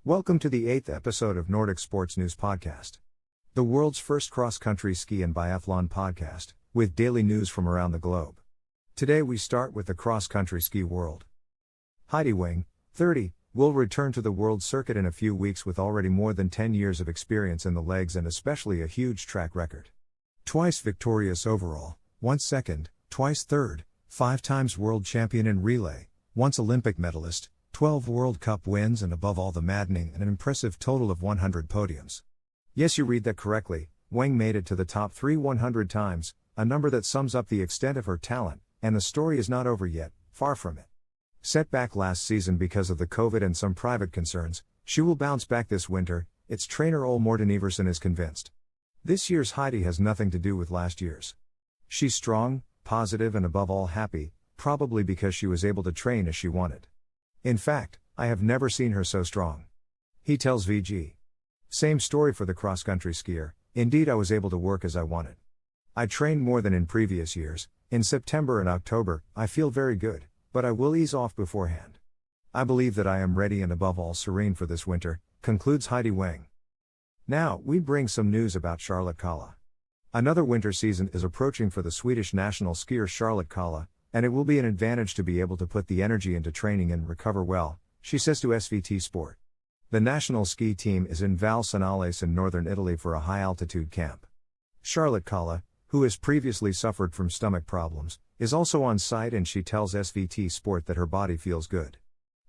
Welcome to the 8th episode of Nordic Sports News Podcast, the world's first cross-country ski and biathlon podcast, with daily news from around the globe. Today we start with the cross-country ski world. Heidi Weng, 30, will return to the world circuit in a few weeks with already more than 10 years of experience in the legs and especially a huge track record. Twice victorious overall, once second, twice third, 5 times world champion in relay, once Olympic medalist, 12 World Cup wins and above all the maddening and an impressive total of 100 podiums. Yes, you read that correctly, Weng made it to the top 3 100 times, a number that sums up the extent of her talent, and the story is not over yet, far from it. Set back last season because of the COVID and some private concerns, she will bounce back this winter, its trainer Ole Morten Iversen is convinced. This year's Heidi has nothing to do with last year's. She's strong, positive and above all happy, probably because she was able to train as she wanted. In fact, I have never seen her so strong. He tells VG. Same story for the cross-country skier, indeed I was able to work as I wanted. I trained more than in previous years, in September and October, I feel very good, but I will ease off beforehand. I believe that I am ready and above all serene for this winter, concludes Heidi Weng. Now, we bring some news about Charlotte Kalla. Another winter season is approaching for the Swedish national skier Charlotte Kalla, and it will be an advantage to be able to put the energy into training and recover well, she says to SVT Sport. The national ski team is in Val Senales in northern Italy for a high-altitude camp. Charlotte Kalla, who has previously suffered from stomach problems, is also on site and she tells SVT Sport that her body feels good.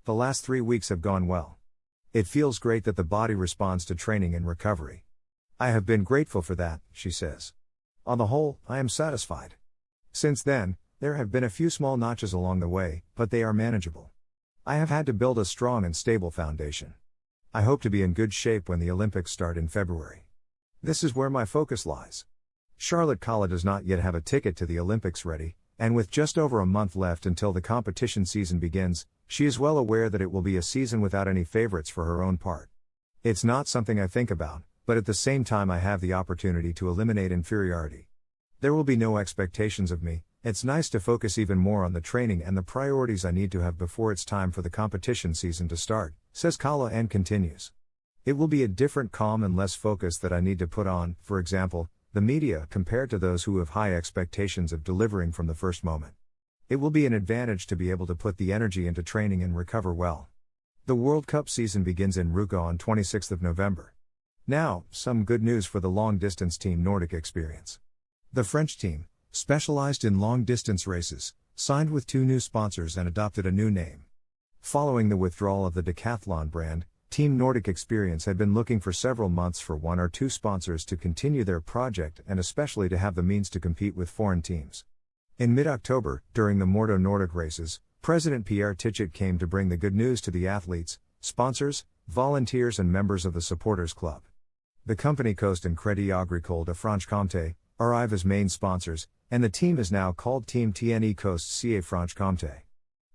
The last 3 weeks have gone well. It feels great that the body responds to training and recovery. I have been grateful for that, she says. On the whole, I am satisfied. Since then, there have been a few small notches along the way, but they are manageable. I have had to build a strong and stable foundation. I hope to be in good shape when the Olympics start in February. This is where my focus lies. Charlotte Kalla does not yet have a ticket to the Olympics ready, and with just over a month left until the competition season begins, she is well aware that it will be a season without any favorites for her own part. It's not something I think about, but at the same time I have the opportunity to eliminate inferiority. There will be no expectations of me. It's nice to focus even more on the training and the priorities I need to have before it's time for the competition season to start, says Kalla and continues. It will be a different calm and less focus that I need to put on, for example, the media compared to those who have high expectations of delivering from the first moment. It will be an advantage to be able to put the energy into training and recover well. The World Cup season begins in Ruka on 26th of November. Now, some good news for the long-distance team Nordic Experience. The French team, specialized in long-distance races, signed with 2 new sponsors and adopted a new name. Following the withdrawal of the decathlon brand, Team Nordic Experience had been looking for several months for 1 or 2 sponsors to continue their project and especially to have the means to compete with foreign teams. In mid-October, during the Morto Nordic races, President Pierre Tichet came to bring the good news to the athletes, sponsors, volunteers and members of the supporters club. The company Coast and Crédit Agricole de Franche-Comté arrive as main sponsors, and the team is now called Team TNE Coast CA Franche-Comté.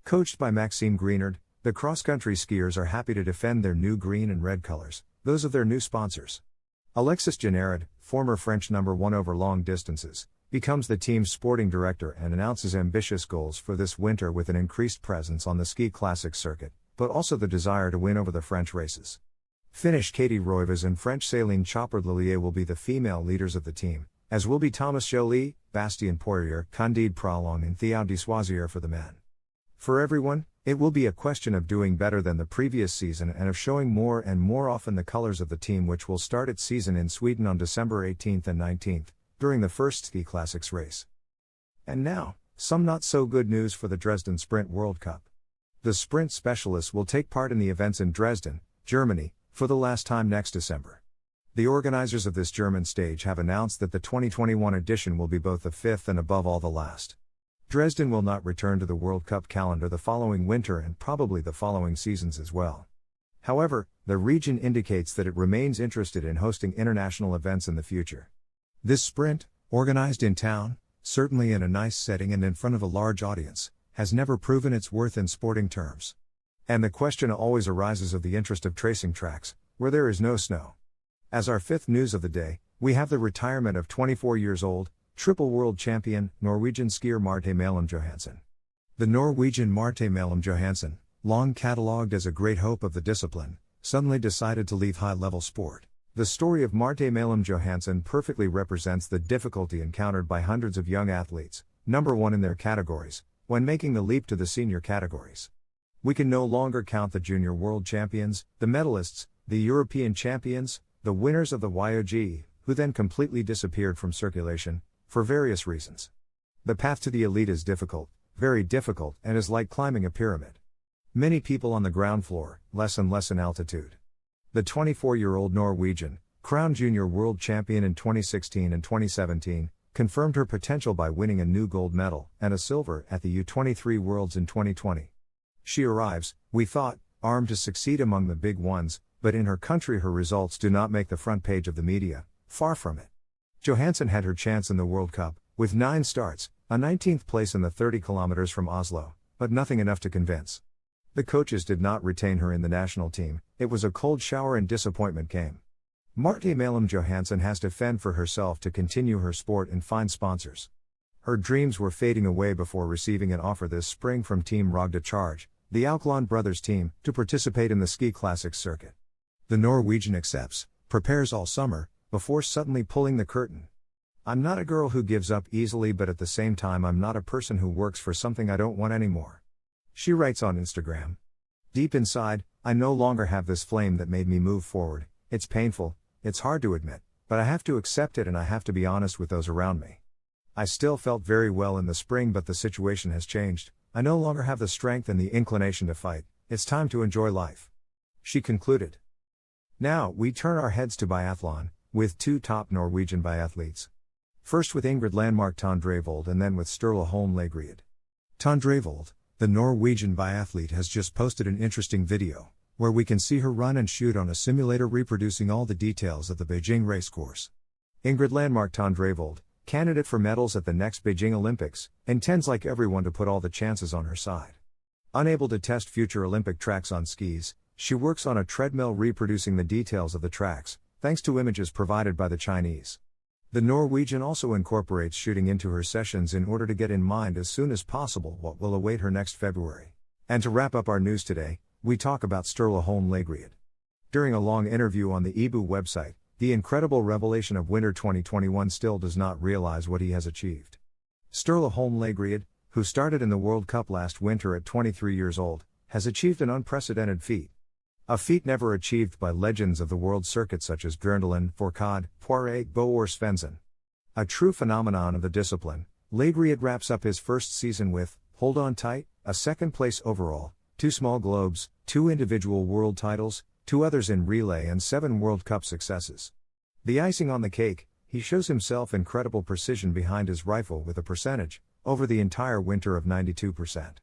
Coached by Maxime Greenard, the cross-country skiers are happy to defend their new green and red colors, those of their new sponsors. Alexis Générad, former French number 1 over long distances, becomes the team's sporting director and announces ambitious goals for this winter with an increased presence on the ski classic circuit, but also the desire to win over the French races. Finnish Katie Roivas and French Céline Chopard-Lellier will be the female leaders of the team, as will be Thomas Joly, Bastien Poirier, Candide Pralong and Thiaut Dissoisier for the men. For everyone, it will be a question of doing better than the previous season and of showing more and more often the colors of the team, which will start its season in Sweden on December 18th and 19th, during the first Ski Classics race. And now, some not so good news for the Dresden Sprint World Cup. The sprint specialists will take part in the events in Dresden, Germany, for the last time next December. The organizers of this German stage have announced that the 2021 edition will be both the 5th and above all the last. Dresden will not return to the World Cup calendar the following winter and probably the following seasons as well. However, the region indicates that it remains interested in hosting international events in the future. This sprint, organized in town, certainly in a nice setting and in front of a large audience, has never proven its worth in sporting terms. And the question always arises of the interest of tracing tracks, where there is no snow. As our 5th news of the day, we have the retirement of 24 years old, triple world champion, Norwegian skier Marte Malum Johansen. The Norwegian Marte Malum Johansen, long catalogued as a great hope of the discipline, suddenly decided to leave high-level sport. The story of Marte Malum Johansson perfectly represents the difficulty encountered by hundreds of young athletes, number one in their categories, when making the leap to the senior categories. We can no longer count the junior world champions, the medalists, the European champions, the winners of the YOG, who then completely disappeared from circulation, for various reasons. The path to the elite is difficult, very difficult, and is like climbing a pyramid. Many people on the ground floor, less and less in altitude. The 24-year-old Norwegian, crowned junior world champion in 2016 and 2017, confirmed her potential by winning a new gold medal and a silver at the U23 Worlds in 2020. She arrives, we thought, armed to succeed among the big ones, but in her country her results do not make the front page of the media, far from it. Johansson had her chance in the World Cup, with 9 starts, a 19th place in the 30 kilometers from Oslo, but nothing enough to convince. The coaches did not retain her in the national team, it was a cold shower and disappointment came. Marte Malum Johansson has to fend for herself to continue her sport and find sponsors. Her dreams were fading away before receiving an offer this spring from Team Rogde Charge, the Aukland brothers team, to participate in the Ski Classics circuit. The Norwegian accepts, prepares all summer, before suddenly pulling the curtain. I'm not a girl who gives up easily, but at the same time I'm not a person who works for something I don't want anymore. She writes on Instagram. Deep inside, I no longer have this flame that made me move forward. It's painful, it's hard to admit, but I have to accept it and I have to be honest with those around me. I still felt very well in the spring, but the situation has changed. I no longer have the strength and the inclination to fight. It's time to enjoy life. She concluded. Now, we turn our heads to biathlon, with 2 top Norwegian biathletes. First with Ingrid Landmark Tondrevold and then with Sturla Holm Lagerud. Tondrevold, the Norwegian biathlete, has just posted an interesting video, where we can see her run and shoot on a simulator reproducing all the details of the Beijing race course. Ingrid Landmark Tondrevold, candidate for medals at the next Beijing Olympics, intends like everyone to put all the chances on her side. Unable to test future Olympic tracks on skis, she works on a treadmill reproducing the details of the tracks, thanks to images provided by the Chinese. The Norwegian also incorporates shooting into her sessions in order to get in mind as soon as possible what will await her next February. And to wrap up our news today, we talk about Sturla Holm Lagerud. During a long interview on the EBU website, the incredible revelation of winter 2021 still does not realize what he has achieved. Sturla Holm Lagerud, who started in the World Cup last winter at 23 years old, has achieved an unprecedented feat. A feat never achieved by legends of the world circuit such as Bjørndalen, Fourcade, Poiré, Bo or Svensson. A true phenomenon of the discipline, Lagerud wraps up his first season with, hold on tight, a 2nd place overall, 2 small globes, 2 individual world titles, 2 others in relay and 7 World Cup successes. The icing on the cake, he shows himself incredible precision behind his rifle with a percentage, over the entire winter, of 92%.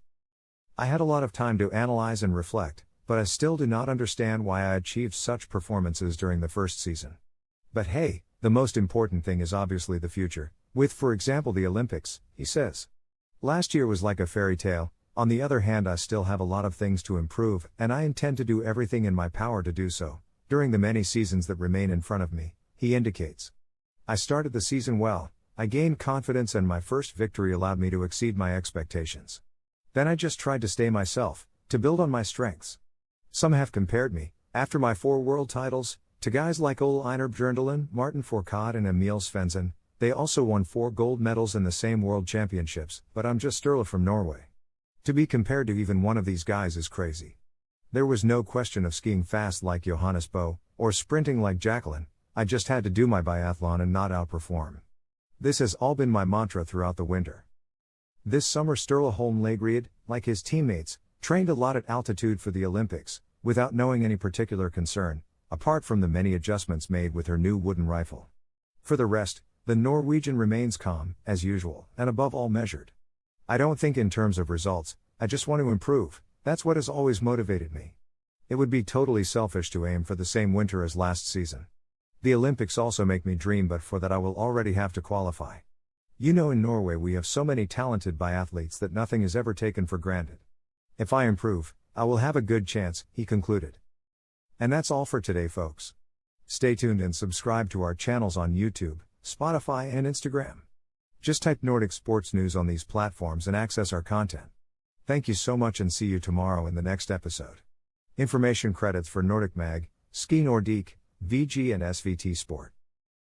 I had a lot of time to analyze and reflect, but I still do not understand why I achieved such performances during the first season. But hey, the most important thing is obviously the future, with for example the Olympics, he says. Last year was like a fairy tale. On the other hand, I still have a lot of things to improve, and I intend to do everything in my power to do so, during the many seasons that remain in front of me, he indicates. I started the season well, I gained confidence and my first victory allowed me to exceed my expectations. Then I just tried to stay myself, to build on my strengths. Some have compared me, after my 4 world titles, to guys like Ole Einar Bjørndalen, Martin Fourcade and Emil Svensson. They also won 4 gold medals in the same world championships, but I'm just Sturla from Norway. To be compared to even one of these guys is crazy. There was no question of skiing fast like Johannes Bo, or sprinting like Jacqueline. I just had to do my biathlon and not outperform. This has all been my mantra throughout the winter. This summer Sturla Holm Lagerud, like his teammates, trained a lot at altitude for the Olympics, without knowing any particular concern, apart from the many adjustments made with her new wooden rifle. For the rest, the Norwegian remains calm, as usual, and above all measured. I don't think in terms of results, I just want to improve, that's what has always motivated me. It would be totally selfish to aim for the same winter as last season. The Olympics also make me dream, but for that I will already have to qualify. You know, in Norway we have so many talented biathletes that nothing is ever taken for granted. If I improve, I will have a good chance, he concluded. And that's all for today, folks. Stay tuned and subscribe to our channels on YouTube, Spotify and Instagram. Just type Nordic Sports News on these platforms and access our content. Thank you so much and see you tomorrow in the next episode. Information credits for Nordic Mag, Ski Nordic, VG and SVT Sport.